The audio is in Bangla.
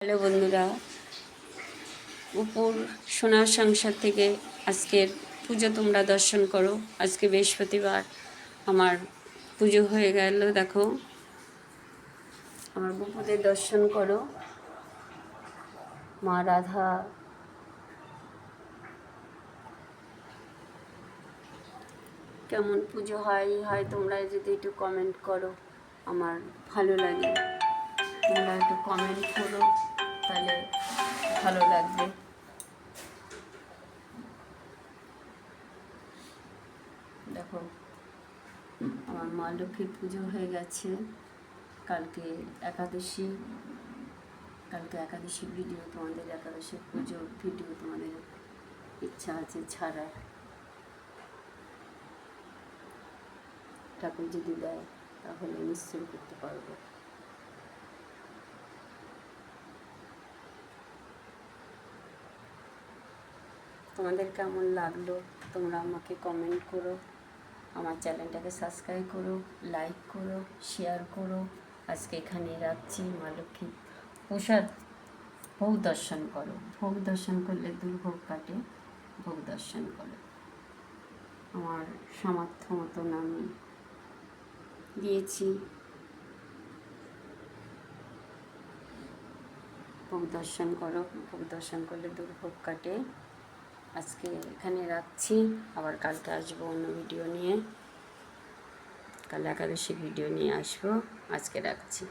হ্যালো বন্ধুরা, উপর সোনার সংসার থেকে আজকের পুজো তোমরা দর্শন করো। আজকে বৃহস্পতিবার আমার পুজো হয়ে গেল। দেখো, আমার বুকুদের দর্শন করো। মা রাধা কেমন পুজো হয় তোমরা যদি একটু কমেন্ট করো, আমার ভালো লাগে। তোমরা একটু কমেন্ট করো, তাহলে ভালো লাগবে। দেখো, আমার মা লক্ষ্মীর পুজো হয়ে গেছে। কালকে একাদশী ভিডিও, তোমাদের একাদশী পুজোর ভিডিও তোমাদের ইচ্ছা আছে ছাড়ার। ঠাকুর যদি দেয় তাহলে নিশ্চয় করতে পারবো। তোমাদের কেমন লাগলো তোমরা আমাকে কমেন্ট করো, আমার চ্যানেলটাকে সাবস্ক্রাইব করো, লাইক করো, শেয়ার করো। আজকে এখানেই রাখছি। মা লক্ষ্মী প্রসাদ ভোগ দর্শন করো। ভোগ দর্শন করলে দুর্ভোগ কাটে। ভোগ দর্শন করো। আমার সামর্থ্য মতন আমি দিয়েছি। ভোগ দর্শন করো। ভোগ দর্শন করলে দুর্ভোগ কাটে। আজকে এখানে রাখছি, আবার কালকে আসবো অন্য ভিডিও নিয়ে। কাল একাদশী ভিডিও নিয়ে আসবো। আজকে রাখছি।